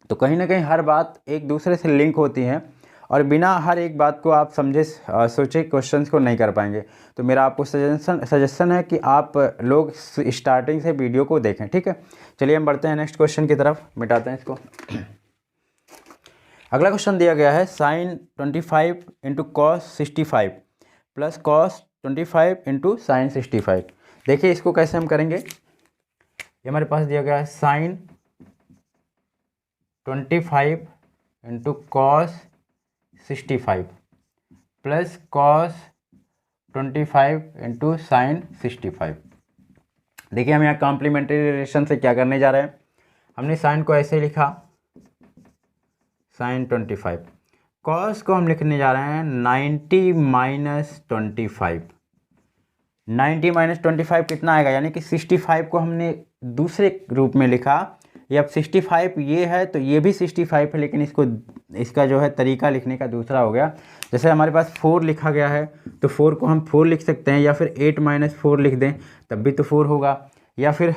तो कहीं ना कहीं हर बात एक दूसरे से लिंक होती हैं और बिना हर एक बात को आप समझे सोचे क्वेश्चंस को नहीं कर पाएंगे। तो मेरा आपको सजेशन है कि आप लोग स्टार्टिंग से वीडियो को देखें, ठीक है। चलिए हम बढ़ते हैं नेक्स्ट क्वेश्चन की तरफ, मिटाते हैं इसको। अगला क्वेश्चन दिया गया है sine 25 into cos 65 plus cos 25 into sine 65। देखिए इसको कैसे हम करेंगे, ये हमारे पास दिया गया है sine 25 into cos 65 plus cos 25 into sine 65। देखिए हम यहाँ कॉम्प्लीमेंट्री रिलेशन से क्या करने जा रहे हैं, हमने साइन को ऐसे लिखा साइन 25, कॉस को हम लिखने जा रहे हैं 90 माइनस 25। 90 माइनस 25 कितना आएगा, यानी कि 65 को हमने दूसरे रूप में लिखा, ये अब 65 ये है तो ये भी 65 है, लेकिन इसका जो है तरीका लिखने का दूसरा हो गया। जैसे हमारे पास 4 लिखा गया है तो 4 को हम 4 लिख सकते हैं, या फिर 8 माइनस 4 लिख दें तब भी तो 4 होगा, या फिर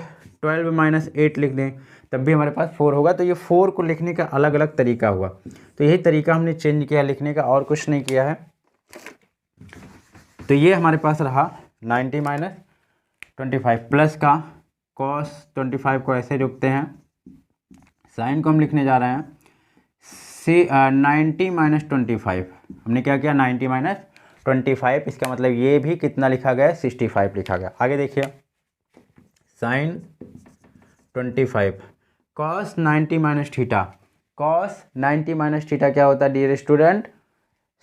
12 माइनस 8 लिख दें तब भी हमारे पास 4 होगा। तो ये 4 को लिखने का अलग अलग तरीका हुआ, तो यही तरीका हमने चेंज किया लिखने का, और कुछ नहीं किया है। तो ये हमारे पास रहा 90 माइनस 25 प्लस का कॉस 25 को ऐसे रुकते हैं साइन को हम लिखने जा रहे हैं 90 माइनस 25। हमने क्या किया 90 माइनस 25, इसका मतलब ये भी कितना लिखा गया 65 लिखा गया। आगे देखिए sine 25 cos 90 minus theta. Cos 90 minus theta क्या होता है डियर स्टूडेंट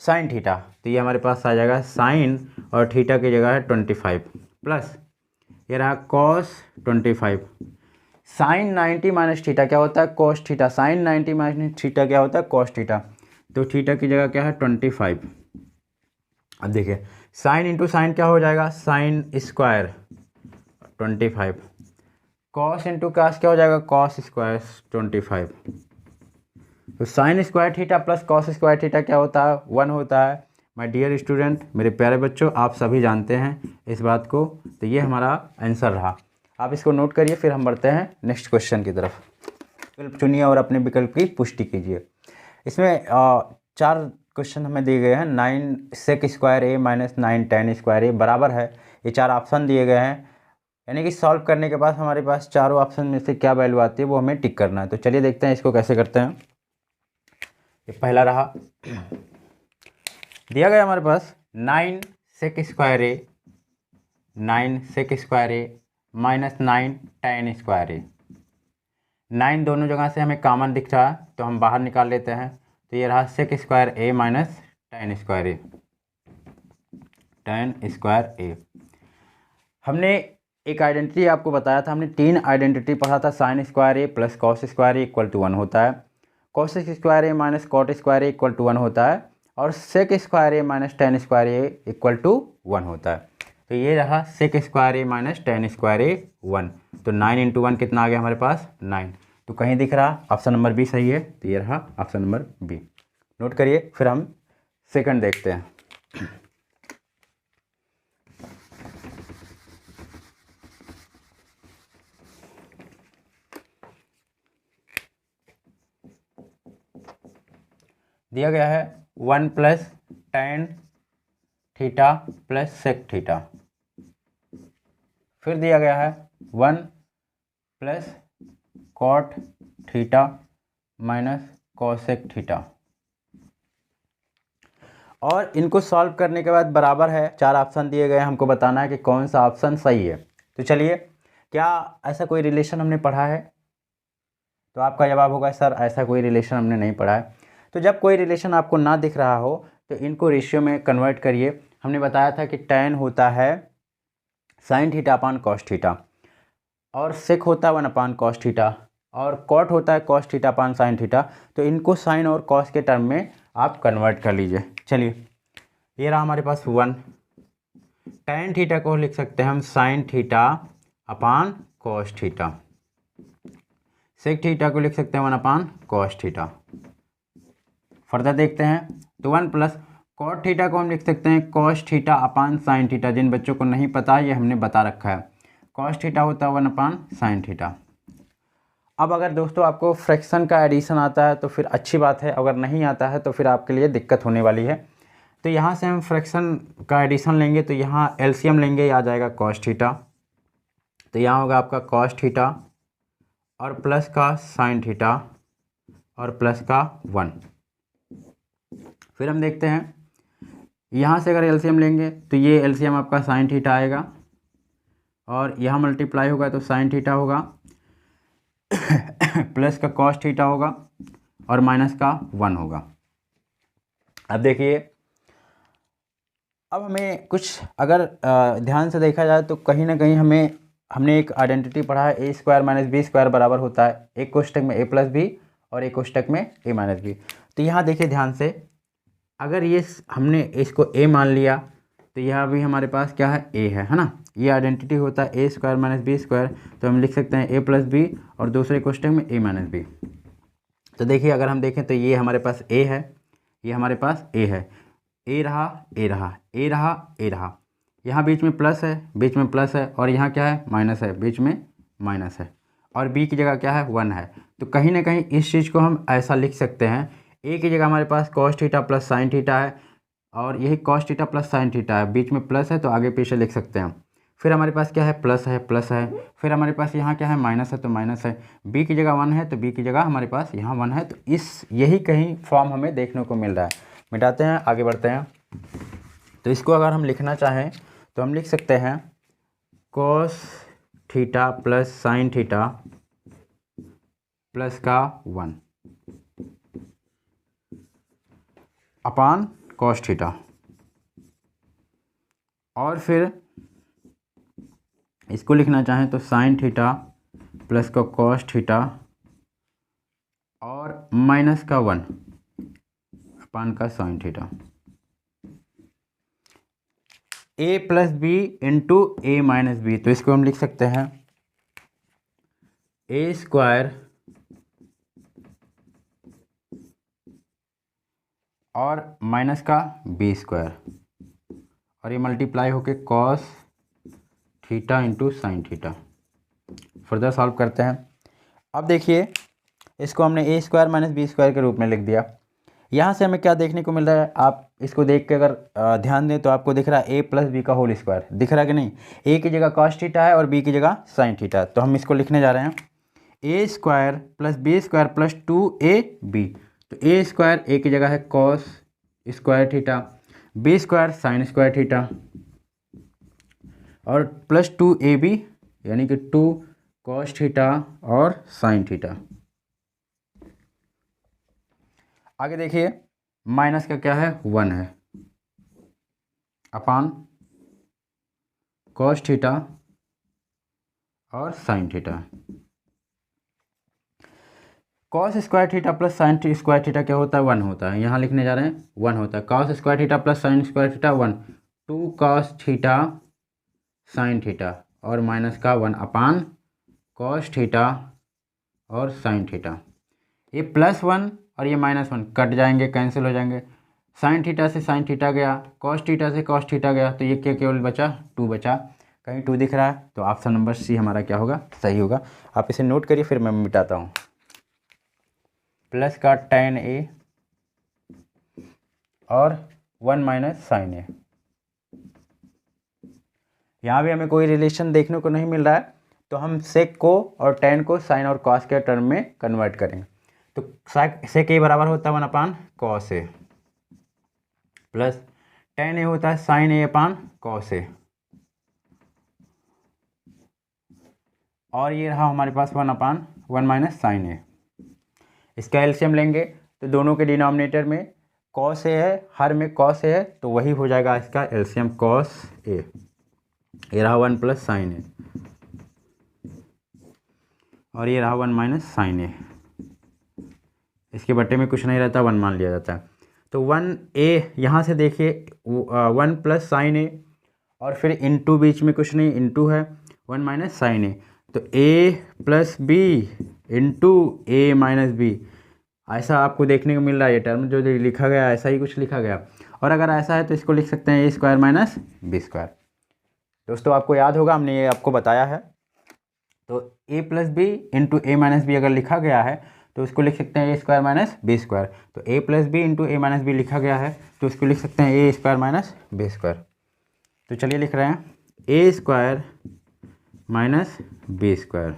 साइन थीटा। तो ये हमारे पास आ जाएगा साइन और थीटा की जगह है 25 प्लस ये रहा कॉस 25। साइन 90 माइनस थीटा क्या होता है cos theta. Sine 90 minus theta क्या होता है कॉस थीटा। तो थीटा की जगह क्या है 25। अब देखिए साइन इंटू साइन क्या हो जाएगा sine square 25। Cos into cos क्या हो जाएगा कॉस स्क्वायर 25। तो sine square theta plus cos square theta क्या होता है 1 होता है। माय डियर स्टूडेंट मेरे प्यारे बच्चों आप सभी जानते हैं इस बात को। तो ये हमारा आंसर रहा। आप इसको नोट करिए फिर हम बढ़ते हैं नेक्स्ट क्वेश्चन की तरफ। विकल्प चुनिए और अपने विकल्प की पुष्टि कीजिए। इसमें 4 क्वेश्चन हमें दिए गए हैं। 9 सेक square A minus 9 ten square ए बराबर है। ये 4 ऑप्शन दिए गए हैं, यानी कि सॉल्व करने के बाद हमारे पास चारों ऑप्शन में से क्या वैल्यू आती है वो हमें टिक करना है। तो चलिए देखते हैं इसको कैसे करते हैं। ये पहला रहा, दिया गया हमारे पास 9 सेक square A 9 sec square A minus 9 ten square ए। 9 दोनों जगह से हमें कॉमन दिख रहा है तो हम बाहर निकाल लेते हैं। तो ये रहा sec square A minus tan square A. Ten square ए हमने एक आइडेंटिटी आपको बताया था, हमने 3 आइडेंटिटी पढ़ा था। Sine square A plus cos square A equal to 1 होता है, cos square A minus cot square A equal to 1 होता है और sec square A minus tan square A equal to 1 होता है। तो ये रहा sec square A minus tan square A 1। तो 9 इंटू 1 कितना आ गया हमारे पास 9। तो कहीं दिख रहा ऑप्शन नंबर बी सही है। तो ये रहा ऑप्शन नंबर बी। नोट करिए फिर हम सेकंड देखते हैं। दिया गया है 1 plus tan theta plus sec theta. फिर दिया गया है 1 plus cot theta minus cosec theta. और इनको सॉल्व करने के बाद बराबर है। 4 ऑप्शन दिए गए, हमको बताना है कि कौन सा ऑप्शन सही है। तो चलिए, क्या ऐसा कोई रिलेशन हमने पढ़ा है? तो आपका जवाब होगा सर ऐसा कोई रिलेशन हमने नहीं पढ़ा है। तो जब कोई रिलेशन आपको ना दिख रहा हो तो इनको रेशियो में कन्वर्ट करिए। हमने बताया था कि tan होता है sine theta upon cos theta और सेक होता है 1 अपान कॉस थीटा और कॉट होता है cos theta upon sine theta. तो इनको साइन और कॉस के टर्म में आप कन्वर्ट कर लीजिए। चलिए, ये रहा हमारे पास 1। tan थीटा को लिख सकते हैं हम sine theta upon cos theta. Sec theta को लिख सकते हैं 1 अपान कॉस थीटा। फर्दर देखते हैं तो 1 प्लस कॉट थीटा को हम लिख सकते हैं cos theta upon sine theta. जिन बच्चों को नहीं पता ये हमने बता रखा है। कॉस थीटा होता है 1 अपान साइन थीटा। अब अगर दोस्तों आपको फ्रैक्शन का एडिशन आता है तो फिर अच्छी बात है, अगर नहीं आता है तो फिर आपके लिए दिक्कत होने वाली है। तो यहाँ से हम फ्रैक्शन का एडिशन लेंगे तो यहाँ एलसीएम लेंगे, आ जाएगा कॉस थीटा। तो यहाँ होगा आपका कॉस थीटा और प्लस का साइन थीटा और प्लस का 1। फिर हम देखते हैं यहाँ से अगर एलसीएम लेंगे तो ये एलसीएम आपका साइन थीटा आएगा और यहाँ मल्टीप्लाई होगा तो साइन थीटा होगा प्लस का कॉस थीटा होगा और माइनस का 1 होगा। अब देखिए, अब हमें कुछ अगर ध्यान से देखा जाए तो कहीं ना कहीं हमने एक आइडेंटिटी पढ़ा है, ए स्क्वायर माइनस बी स्क्वायर बराबर होता है एक कोष्टक में ए प्लस बी और एक कोष्टक में ए माइनस बी। तो यहाँ देखिए ध्यान से, अगर ये हमने इसको ए मान लिया तो यहाँ भी हमारे पास क्या है ए है ना। ये आइडेंटिटी होता है ए स्क्वायर माइनस बी स्क्वायर। तो हम लिख सकते हैं ए प्लस बी और दूसरे कोष्टक में ए माइनस बी। तो देखिए अगर हम देखें तो ये हमारे पास ए है, ये हमारे पास ए है, ए रहा ए रहा ए रहा ए रहा, यहाँ बीच में प्लस है, बीच में प्लस है और यहाँ क्या है माइनस है, बीच में माइनस है और बी की जगह क्या है 1 है। तो कहीं ना कहीं इस चीज़ को हम ऐसा लिख सकते हैं, ए की जगह हमारे पास cos theta plus sine theta है और यही cos theta plus sine theta है, बीच में प्लस है तो आगे पीछे लिख सकते हैं। फिर हमारे पास क्या है, प्लस है, प्लस है, फिर हमारे पास यहाँ क्या है, माइनस है, तो माइनस है, बी की जगह 1 है तो बी की जगह हमारे पास यहाँ 1 है। तो यही कहीं फॉर्म हमें देखने को मिल रहा है। मिटाते हैं, आगे बढ़ते हैं। तो इसको अगर हम लिखना चाहें तो हम लिख सकते हैं cos theta plus sine theta plus का 1 अपान कॉस थीटा, और फिर इसको लिखना चाहें तो साइन थीटा प्लस का कॉस थीटा और माइनस का 1 अपान का sine theta. A plus B into A minus B, तो इसको हम लिख सकते हैं ए स्क्वायर और माइनस का बी स्क्वायर, और ये मल्टीप्लाई होके cos theta into sine theta. Further solve करते हैं। अब देखिए, इसको हमने ए स्क्वायर माइनस बी स्क्वायर के रूप में लिख दिया। यहाँ से हमें क्या देखने को मिल रहा है, आप इसको देख के अगर ध्यान दें तो आपको दिख रहा है ए प्लस बी का होल स्क्वायर, दिख रहा है कि नहीं। ए की जगह कॉस थीटा है और बी की जगह साइन थीटा, तो हम इसको लिखने जा रहे हैं A square plus B square plus 2 B. तो ए स्क्वायर ए की जगह है cos square theta, B square sine square theta, और प्लस 2ab यानी कि 2 कॉस थीटा और साइन थीटा। आगे देखिए, माइनस का क्या है, 1 है अपान कॉस थीटा और sine theta. Cos square theta plus sine square theta क्या होता है, 1 होता है। यहाँ लिखने जा रहे हैं 1 होता है। Cos square theta plus sine square theta 1, 2 cos theta sine theta और माइनस का 1 अपान कॉस थीटा और साइन थीटा। ये +1 और ये -1 कट जाएंगे, कैंसिल हो जाएंगे। साइन थीटा से साइन थीटा गया, कॉस थीटा से कॉस थीटा गया, तो ये क्या केवल बचा 2 बचा। कहीं 2 दिख रहा है तो ऑप्शन नंबर सी हमारा क्या होगा, सही होगा। आप इसे नोट करिए, फिर मैं मिटाता हूँ। प्लस का tan a और 1 माइनस साइन a। यहाँ भी हमें कोई रिलेशन देखने को नहीं मिल रहा है, तो हम सेक को और tan को साइन और कॉस के टर्म में कन्वर्ट करेंगे। तो सेक ए बराबर होता है 1 अपान कॉस ए, प्लस tan ए होता है साइन ए अपान कॉस ए, और ये रहा हमारे पास 1 अपान 1 माइनस साइन ए। इसका एलसीएम लेंगे तो दोनों के डिनोमिनेटर में कॉस ए है, हर में कॉस ए है, तो वही हो जाएगा इसका एलसीएम कॉस ए। ये रहा 1 प्लस साइन ए और ये रहा 1 माइनस साइन ए। इसके बट्टे में कुछ नहीं रहता, 1 मान लिया जाता है। तो 1a यहाँ से देखिए 1 प्लस साइन ए और फिर इंटू बीच में कुछ नहीं, इंटू है 1 माइनस साइन ए, तो a plus B into A minus B, ऐसा आपको देखने को मिल रहा है। ये टर्म जो लिखा गया ऐसा ही कुछ लिखा गया, और अगर ऐसा है तो इसको लिख सकते हैं A square minus B square. दोस्तों आपको याद होगा, हमने ये आपको बताया है। तो a plus B into A minus B अगर लिखा गया है तो उसको लिख सकते हैं A square minus B square. तो a plus B into A minus B लिखा गया है तो उसको लिख सकते हैं A square minus B square. तो चलिए लिख रहे हैं A square minus B square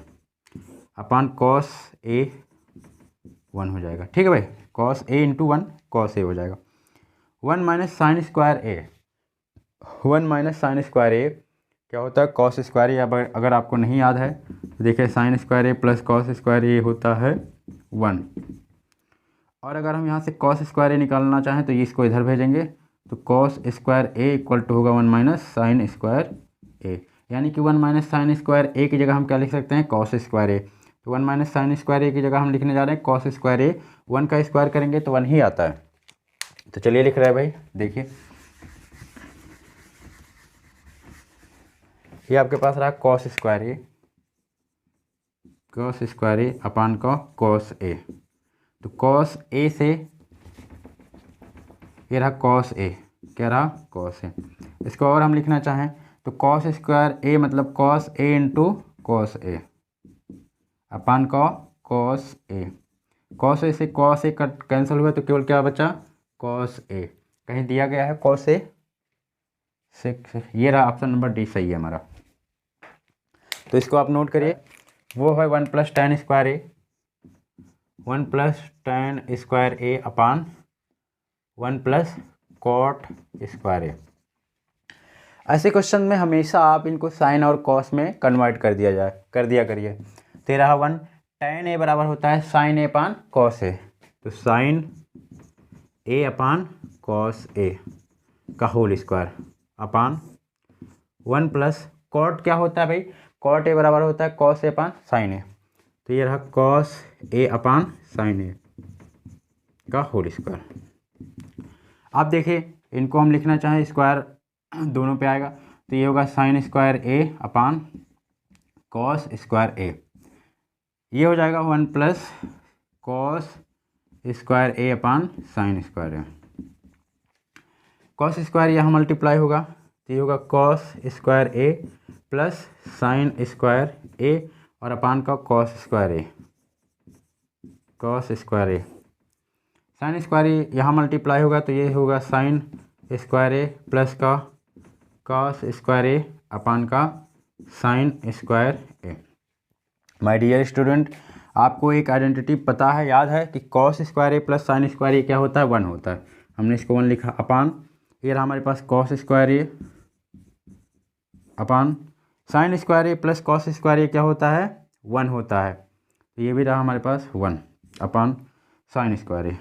upon cos A 1 हो जाएगा। ठीक है भाई, कॉस ए इंटू 1 कॉस ए हो जाएगा। 1 minus sign square A, 1 minus sign square ए क्या होता है, कॉस स्क्वायर ए। अगर आपको नहीं याद है तो देखिए sign square A plus cos square ए होता है 1, और अगर हम यहाँ से कॉस स्क्वायर ए निकालना चाहें तो इसको इधर भेजेंगे, तो cos square A equal to होगा 1 माइनस साइन स्क्वायर ए, यानी कि 1 माइनस साइन स्क्वायर ए की जगह हम क्या लिख सकते हैं, कॉस स्क्वायर ए। तो 1 माइनस साइन स्क्वायर ए की जगह हम लिखने जा रहे हैं कॉस स्क्वायर ए। 1 का स्क्वायर करेंगे तो 1 ही आता है। तो चलिए लिख रहे हैं भाई, देखिए ये आपके पास रहा कॉस स्क्वायर ए, कॉस स्क्वायर ए अपान का कॉस ए। तो कॉस ए से ये रहा कॉस ए, क्या रहा कॉस ए। इसको और हम लिखना चाहें तो कॉस स्क्वायर ए मतलब cos A into cos A अपान का कॉस ए। कॉस ए से कॉस ए कट कैंसिल हुआ तो केवल क्या बचा, कॉस ए। कहीं दिया गया है कॉस ए से, ये रहा ऑप्शन नंबर डी सही है हमारा। तो इसको आप नोट करिए, वो है 1 + tan square A, 1 + tan square A upon 1 + cot square ए। ऐसे क्वेश्चन में हमेशा आप इनको साइन और कॉस में कन्वर्ट कर दिया करिए। तो ये रहा 1, tan ए बराबर होता है साइन ए अपान कॉस ए, तो साइन ए अपान कॉस ए का होल स्क्वायर अपान 1 + कॉट क्या होता है भाई, कॉट ए बराबर होता है cos A upon sign A, तो ये रहा कॉस ए अपान साइन ए का होल स्क्वायर। आप देखिए इनको हम लिखना चाहें स्क्वायर दोनों पे आएगा, तो ये होगा साइन स्क्वायर ए अपान कॉस स्क्वायर ए, ये हो जाएगा 1 + कॉस स्क्वायर ए अपान साइन स्क्वायर ए। कॉस स्क्वायर यहाँ मल्टीप्लाई होगा, तो ये होगा cos square A plus sine square A और अपान का cos square A, cos square A. Sine square ए यहाँ मल्टीप्लाई होगा, तो ये होगा साइन स्क्वायर ए प्लस का कॉस स्क्वायर ए अपान का sign square A. My dear student, आपको एक आइडेंटिटी पता है, याद है कि cos square A plus sine square ए क्या होता है, 1 होता है। हमने इसको 1 लिखा अपान, ये रहा हमारे पास cos square A upon sign square A plus cos square ए क्या होता है, 1 होता है, तो ये भी रहा हमारे पास 1 अपान साइन स्क्वायर ए।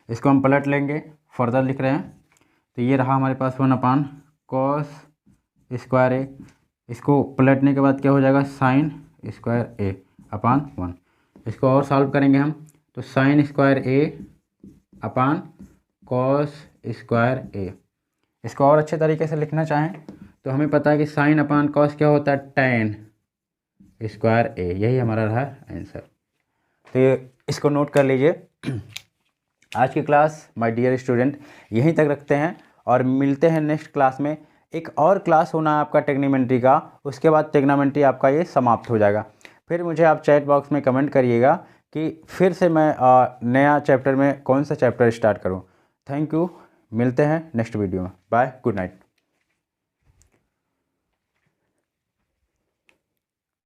इसको हम पलट लेंगे, फर्दर लिख रहे हैं, तो ये रहा हमारे पास 1 अपान कॉस स्क्वायर ए, इसको पलटने के बाद क्या हो जाएगा साइन स्क्वायर ए अपान 1। इसको और सॉल्व करेंगे हम, तो साइन स्क्वायर ए अपान कॉस स्क्वायर ए। इसको और अच्छे तरीके से लिखना चाहें तो हमें पता है कि साइन अपान कॉस क्या होता है, टैन स्क्वायर ए, यही हमारा रहा आंसर। तो ये इसको नोट कर लीजिए। आज की क्लास माय डियर स्टूडेंट यहीं तक रखते हैं और मिलते हैं नेक्स्ट क्लास में। एक और क्लास होना है आपका टेग्नोमेट्री का, उसके बाद टेग्नोमेट्री आपका ये समाप्त हो जाएगा। फिर मुझे आप चैट बॉक्स में कमेंट करिएगा कि फिर से मैं नया चैप्टर में कौन सा चैप्टर स्टार्ट करूं। थैंक यू, मिलते हैं नेक्स्ट वीडियो में। Bye, good night.